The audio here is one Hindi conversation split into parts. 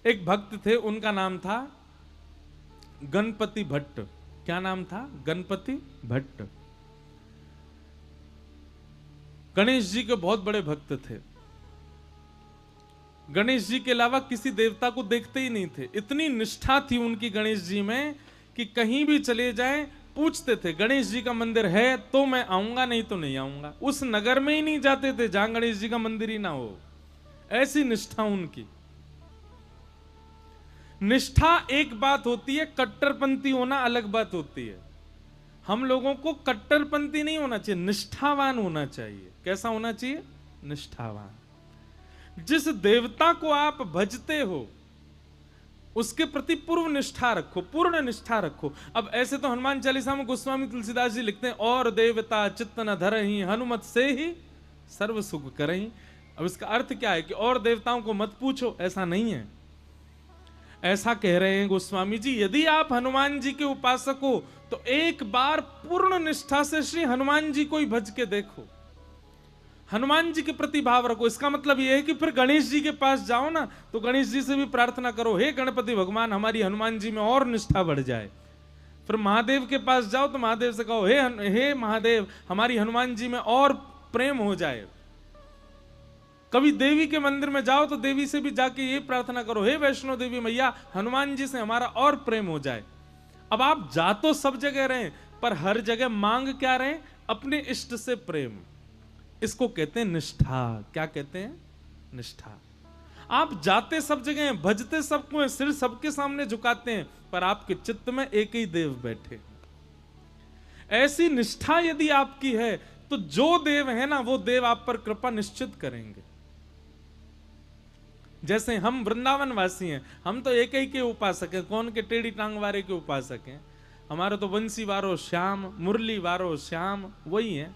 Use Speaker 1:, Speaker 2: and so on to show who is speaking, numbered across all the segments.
Speaker 1: एक भक्त थे, उनका नाम था गणपति भट्ट। क्या नाम था? गणपति भट्ट। गणेश जी के बहुत बड़े भक्त थे। गणेश जी के अलावा किसी देवता को देखते ही नहीं थे। इतनी निष्ठा थी उनकी गणेश जी में कि कहीं भी चले जाएं पूछते थे गणेश जी का मंदिर है तो मैं आऊंगा, नहीं तो नहीं आऊंगा। उस नगर में ही नहीं जाते थे जहां गणेश जी का मंदिर ही ना हो। ऐसी निष्ठा उनकी। निष्ठा एक बात होती है, कट्टरपंथी होना अलग बात होती है। हम लोगों को कट्टरपंथी नहीं होना चाहिए, निष्ठावान होना चाहिए। कैसा होना चाहिए? निष्ठावान। जिस देवता को आप भजते हो उसके प्रति पूर्व निष्ठा रखो, पूर्ण निष्ठा रखो। अब ऐसे तो हनुमान चालीसा में गोस्वामी तुलसीदास जी लिखते हैं, और देवता चित्त न धरहि हनुमत से ही सर्व सुख करहि। अब इसका अर्थ क्या है कि और देवताओं को मत पूछो, ऐसा नहीं है। ऐसा कह रहे हैं गोस्वामी जी, यदि आप हनुमान जी के उपासक हो तो एक बार पूर्ण निष्ठा से श्री हनुमान जी को ही भज के देखो, हनुमान जी के प्रति भाव रखो। इसका मतलब यह है कि फिर गणेश जी के पास जाओ ना तो गणेश जी से भी प्रार्थना करो, हे गणपति भगवान हमारी हनुमान जी में और निष्ठा बढ़ जाए। फिर महादेव के पास जाओ तो महादेव से कहो, हे महादेव हमारी हनुमान जी में और प्रेम हो जाए। कभी देवी के मंदिर में जाओ तो देवी से भी जाके ये प्रार्थना करो, हे वैष्णो देवी मैया हनुमान जी से हमारा और प्रेम हो जाए। अब आप जा तो सब जगह रहे, पर हर जगह मांग क्या रहे? अपने इष्ट से प्रेम। इसको कहते हैं निष्ठा। क्या कहते हैं? निष्ठा। आप जाते सब जगह हैं, भजते सबको हैं, सिर सबके सामने झुकाते हैं, पर आपके चित्त में एक ही देव बैठे। ऐसी निष्ठा यदि आपकी है तो जो देव है ना वो देव आप पर कृपा निश्चित करेंगे। जैसे हम वृंदावन वासी हैं, हम तो एक ही के उपासक हैं। कौन के? टेढ़ी टांग वाले के उपासक हैं। हमारे तो बंसी वारो श्याम, मुरली वारो श्याम, वही है।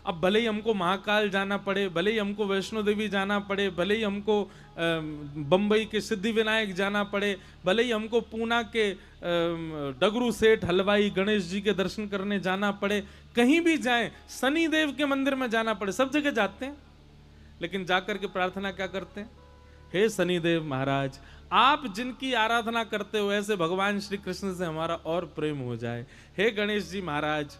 Speaker 1: अब भले ही हमको महाकाल जाना पड़े, भले ही हमको वैष्णो देवी जाना पड़े, भले ही हमको बंबई के सिद्धि विनायक जाना पड़े, भले ही हमको पूना के डगरू सेठ हलवाई गणेश जी के दर्शन करने जाना पड़े, कहीं भी जाएं, शनि देव के मंदिर में जाना पड़े, सब जगह जाते हैं। लेकिन जाकर के प्रार्थना क्या करते हैं? हे शनिदेव महाराज, आप जिनकी आराधना करते हो ऐसे भगवान श्री कृष्ण से हमारा और प्रेम हो जाए। हे गणेश जी महाराज,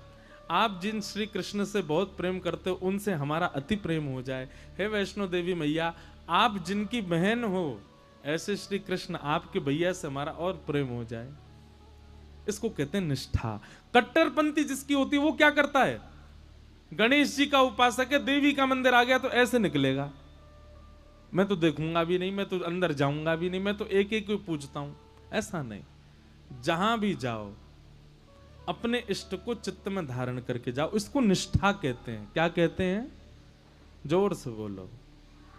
Speaker 1: आप जिन श्री कृष्ण से बहुत प्रेम करते हो उनसे हमारा अति प्रेम हो जाए। हे वैष्णो देवी मैया, आप जिनकी बहन हो ऐसे श्री कृष्ण आपके भैया से हमारा और प्रेम हो जाए। इसको कहते हैं निष्ठा। कट्टरपंथी जिसकी होती है वो क्या करता है? गणेश जी का उपासक है, देवी का मंदिर आ गया तो ऐसे निकलेगा, मैं तो देखूंगा भी नहीं, मैं तो अंदर जाऊंगा भी नहीं, मैं तो एक एक को पूछता हूं। ऐसा नहीं, जहां भी जाओ अपने इष्ट को चित्त में धारण करके जाओ। इसको निष्ठा कहते हैं। क्या कहते हैं? जोर से बोलो,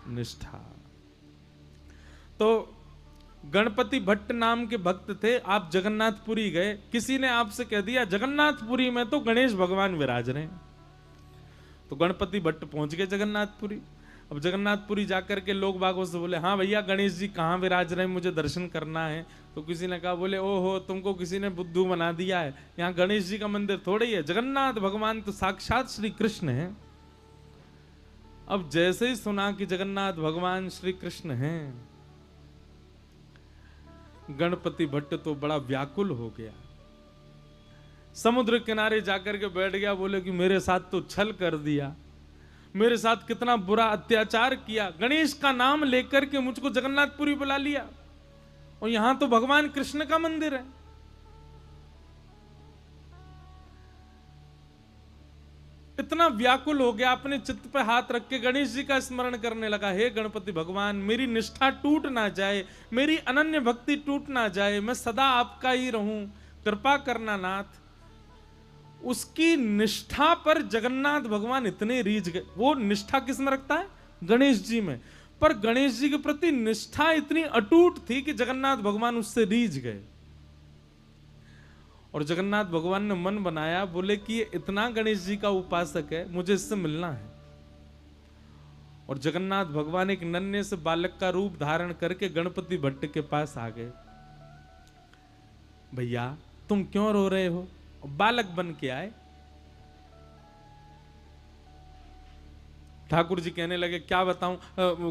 Speaker 1: निष्ठा। तो गणपति भट्ट नाम के भक्त थे। आप जगन्नाथपुरी गए, किसी ने आपसे कह दिया जगन्नाथपुरी में तो गणेश भगवान विराज रहे हैं। तो गणपति भट्ट पहुंच गए जगन्नाथपुरी। अब जगन्नाथपुरी जाकर के लोग बागों से बोले, हाँ भैया गणेश जी कहाँ विराज रहे हैं, मुझे दर्शन करना है। तो किसी ने कहा, बोले ओहो तुमको किसी ने बुद्धू बना दिया है, यहाँ गणेश जी का मंदिर थोड़े ही है, जगन्नाथ भगवान तो साक्षात श्री कृष्ण है। अब जैसे ही सुना कि जगन्नाथ भगवान श्री कृष्ण हैं, गणपति भट्ट तो बड़ा व्याकुल हो गया, समुद्र किनारे जाकर के बैठ गया। बोले कि मेरे साथ तो छल कर दिया, मेरे साथ कितना बुरा अत्याचार किया, गणेश का नाम लेकर के मुझको जगन्नाथपुरी बुला लिया, और यहां तो भगवान कृष्ण का मंदिर है। इतना व्याकुल हो गया, अपने चित्त पे हाथ रख के गणेश जी का स्मरण करने लगा, हे गणपति भगवान मेरी निष्ठा टूट ना जाए, मेरी अनन्य भक्ति टूट ना जाए, मैं सदा आपका ही रहूं, कृपा करना नाथ। उसकी निष्ठा पर जगन्नाथ भगवान इतने रीझ गए। वो निष्ठा किस में रखता है? गणेश जी में। पर गणेश जी के प्रति निष्ठा इतनी अटूट थी कि जगन्नाथ भगवान उससे रीझ गए। और जगन्नाथ भगवान ने मन बनाया, बोले कि ये इतना गणेश जी का उपासक है, मुझे इससे मिलना है। और जगन्नाथ भगवान एक नन्हे से बालक का रूप धारण करके गणपति भट्ट के पास आ गए। भैया तुम क्यों रो रहे हो? बालक बन के आए, ठाकुर जी कहने लगे क्या बताऊं,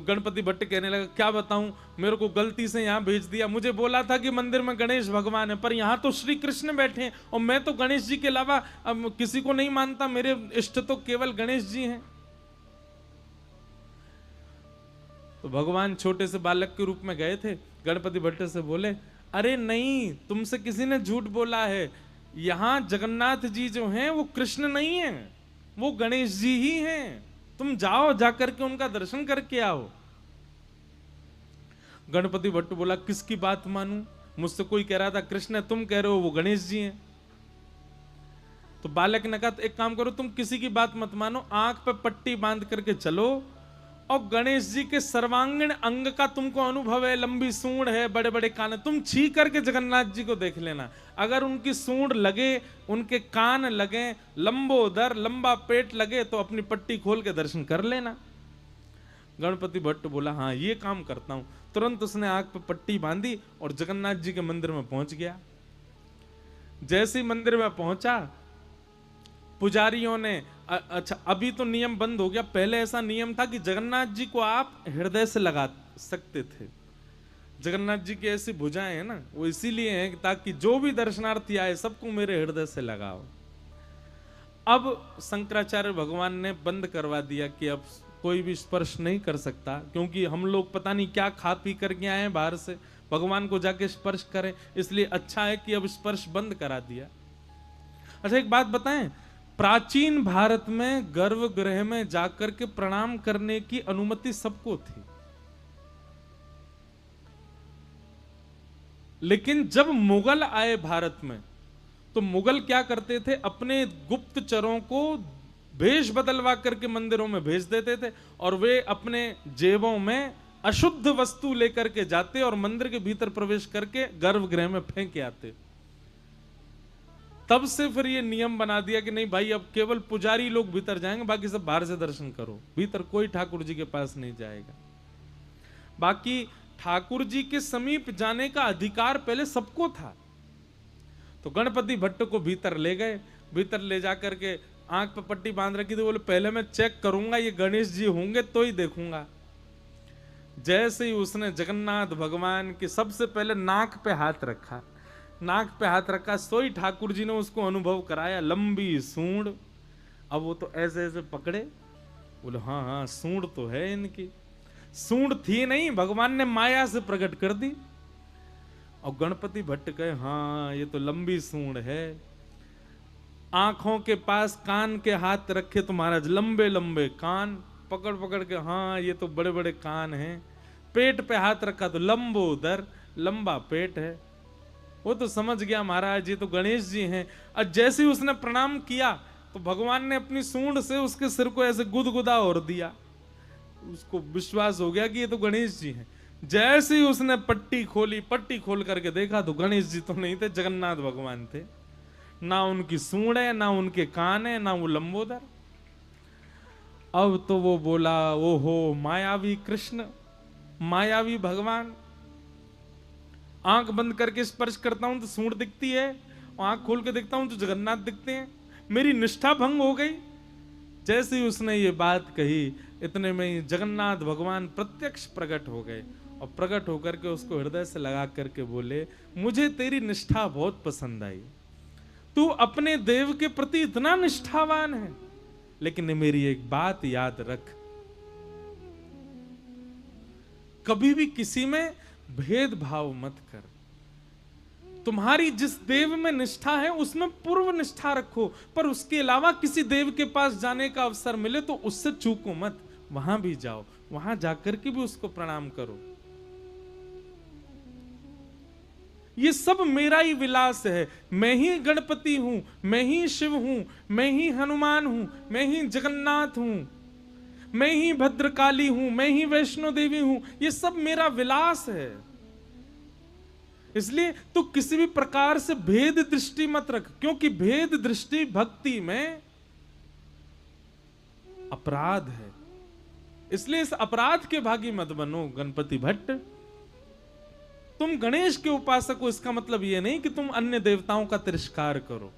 Speaker 1: गणपति भट्ट कहने लगे क्या बताऊं, मेरे को गलती से यहाँ भेज दिया, मुझे बोला था कि मंदिर में गणेश भगवान है, पर यहाँ तो श्री कृष्ण बैठे हैं और मैं तो गणेश जी के अलावा किसी को नहीं मानता, मेरे इष्ट तो केवल गणेश जी हैं। तो भगवान छोटे से बालक के रूप में गए थे, गणपति भट्ट से बोले अरे नहीं, तुमसे किसी ने झूठ बोला है, यहाँ जगन्नाथ जी जो हैं वो कृष्ण नहीं है, वो गणेश जी ही हैं, तुम जाओ, जाकर के उनका दर्शन करके आओ। गणपति भट्ट बोला किसकी बात मानूं, मुझसे कोई कह रहा था कृष्ण है, तुम कह रहे हो वो गणेश जी हैं। तो बालक ने कहा एक काम करो, तुम किसी की बात मत मानो, आंख पे पट्टी बांध करके चलो और गणेश जी के सर्वांगीण अंग का तुमको अनुभव है, लंबी सूंड है, बड़े बड़े कान है, तुम छी करके जगन्नाथ जी को देख लेना, अगर उनकी सूंड लगे, उनके कान लगे, लंबोदर लंबा पेट लगे तो अपनी पट्टी खोल के दर्शन कर लेना। गणपति भट्ट बोला हाँ ये काम करता हूं। तुरंत उसने आंख पे पट्टी बांधी और जगन्नाथ जी के मंदिर में पहुंच गया। जैसे ही मंदिर में पहुंचा, पुजारियों ने, अच्छा अभी तो नियम बंद हो गया, पहले ऐसा नियम था कि जगन्नाथ जी को आप हृदय से लगा सकते थे। जगन्नाथ जी की ऐसी भुजाएं हैं ना, वो इसीलिए हैं ताकि जो भी दर्शनार्थी आए सबको मेरे हृदय से लगाओ। अब शंकराचार्य भगवान ने बंद करवा दिया कि अब कोई भी स्पर्श नहीं कर सकता, क्योंकि हम लोग पता नहीं क्या खा पी करके आए हैं बाहर से, भगवान को जाके स्पर्श करें, इसलिए अच्छा है कि अब स्पर्श बंद करा दिया। अच्छा एक बात बताएं, प्राचीन भारत में गर्भगृह में जाकर के प्रणाम करने की अनुमति सबको थी, लेकिन जब मुगल आए भारत में तो मुगल क्या करते थे, अपने गुप्तचरों को भेष बदलवा करके मंदिरों में भेज देते थे और वे अपने जेबों में अशुद्ध वस्तु लेकर के जाते और मंदिर के भीतर प्रवेश करके गर्भगृह में फेंक आते। तब से फिर ये नियम बना दिया कि नहीं भाई, अब केवल पुजारी लोग भीतर जाएंगे, बाकी सब बाहर से दर्शन करो, भीतर कोई ठाकुर जी के पास नहीं जाएगा। बाकी ठाकुर जी के समीप जाने का अधिकार पहले सबको था। तो गणपति भट्ट को भीतर ले गए, भीतर ले जाकर के आंख पे पट्टी बांध रखी थी, बोले पहले मैं चेक करूंगा ये गणेश जी होंगे तो ही देखूंगा। जैसे ही उसने जगन्नाथ भगवान के सबसे पहले नाक पे हाथ रखा, नाक पे हाथ रखा, सोई ठाकुर जी ने उसको अनुभव कराया, लंबी सूंड। अब वो तो ऐसे ऐसे पकड़े, बोले हाँ हाँ सूंड तो है इनकी, सूंड थी नहीं, भगवान ने माया से प्रकट कर दी। और गणपति भट्ट कहे हाँ ये तो लंबी सूंड है। आंखों के पास कान के हाथ रखे तो महाराज लंबे लंबे कान, पकड़ पकड़ के हाँ ये तो बड़े बड़े कान हैं। पेट पे हाथ रखा तो लंबोदर लंबा पेट है। वो तो समझ गया महाराज ये तो गणेश जी हैं। और जैसे ही उसने प्रणाम किया तो भगवान ने अपनी सूंड से उसके सिर को ऐसे गुदगुदा और दिया, उसको विश्वास हो गया कि ये तो गणेश जी हैं। जैसे ही उसने पट्टी खोली, पट्टी खोल करके देखा तो गणेश जी तो नहीं थे, जगन्नाथ भगवान थे। ना उनकी सूंड है, ना उनके कान है, ना वो लंबोदर। अब तो वो बोला ओहो मायावी कृष्ण, मायावी भगवान। आंख बंद करके स्पर्श करता हूं तो सूंड दिखती है, आंख खोल के देखता हूं तो जगन्नाथ दिखते हैं, मेरी निष्ठा भंग हो गई। जैसे ही उसने ये बात कही, इतने में ही जगन्नाथ भगवान प्रत्यक्ष प्रकट हो गए और प्रकट होकर के उसको हृदय से लगा करके बोले मुझे तेरी निष्ठा बहुत पसंद आई, तू अपने देव के प्रति इतना निष्ठावान है, लेकिन मेरी एक बात याद रख, कभी भी किसी में भेदभाव मत कर। तुम्हारी जिस देव में निष्ठा है उसमें पूर्व निष्ठा रखो, पर उसके अलावा किसी देव के पास जाने का अवसर मिले तो उससे चूको मत, वहां भी जाओ, वहां जाकर के भी उसको प्रणाम करो। ये सब मेरा ही विलास है, मैं ही गणपति हूं, मैं ही शिव हूं, मैं ही हनुमान हूं, मैं ही जगन्नाथ हूं, मैं ही भद्रकाली हूं, मैं ही वैष्णो देवी हूं, ये सब मेरा विलास है। इसलिए तो किसी भी प्रकार से भेद दृष्टि मत रख, क्योंकि भेद दृष्टि भक्ति में अपराध है। इसलिए इस अपराध के भागी मत बनो गणपति भट्ट। तुम गणेश के उपासक हो, इसका मतलब यह नहीं कि तुम अन्य देवताओं का तिरस्कार करो।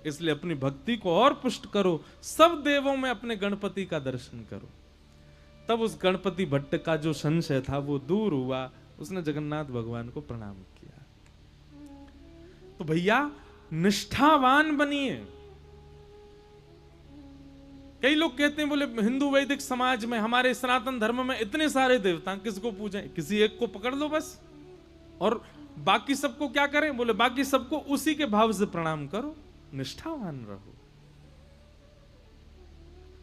Speaker 1: इसलिए अपनी भक्ति को और पुष्ट करो, सब देवों में अपने गणपति का दर्शन करो। तब उस गणपति भट्ट का जो संशय था वो दूर हुआ, उसने जगन्नाथ भगवान को प्रणाम किया। तो भैया निष्ठावान बनिए। कई लोग कहते हैं, बोले हिंदू वैदिक समाज में, हमारे सनातन धर्म में इतने सारे देवता, किसको पूजें? किसी एक को पकड़ लो बस, और बाकी सबको क्या करें? बोले बाकी सबको उसी के भाव से प्रणाम करो, निष्ठावान रहो।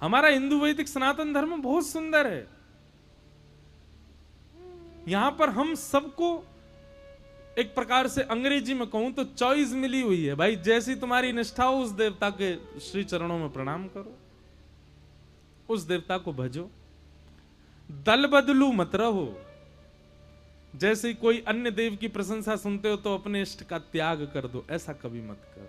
Speaker 1: हमारा हिंदू वैदिक सनातन धर्म बहुत सुंदर है। यहां पर हम सबको एक प्रकार से अंग्रेजी में कहूं तो चॉइस मिली हुई है भाई, जैसी तुम्हारी निष्ठा हो उस देवता के श्री चरणों में प्रणाम करो, उस देवता को भजो, दल बदलू मत रहो। जैसे ही कोई अन्य देव की प्रशंसा सुनते हो तो अपने इष्ट का त्याग कर दो, ऐसा कभी मत करो।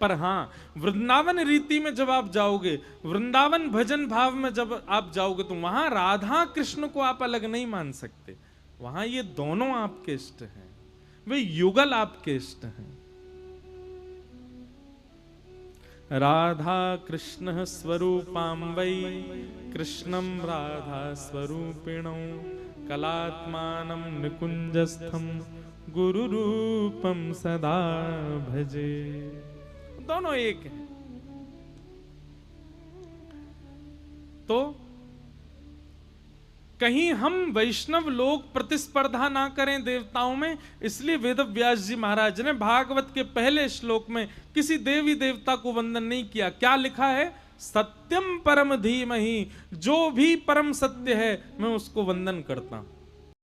Speaker 1: पर हां, वृंदावन रीति में जब आप जाओगे, वृंदावन भजन भाव में जब आप जाओगे, तो वहां राधा कृष्ण को आप अलग नहीं मान सकते। वहां ये दोनों आपके इष्ट हैं, वे युगल आपके इष्ट हैं। राधा कृष्ण स्वरूपां वै कृष्णं राधा स्वरूपिणौ कलात्मानं निकुंजस्थं गुरु रूपम सदा भजे। दोनों एक हैं। तो कहीं हम वैष्णव लोग प्रतिस्पर्धा ना करें देवताओं में, इसलिए वेदव्यास जी महाराज ने भागवत के पहले श्लोक में किसी देवी देवता को वंदन नहीं किया। क्या लिखा है? सत्यम परम धीमहि, जो भी परम सत्य है मैं उसको वंदन करता हूं।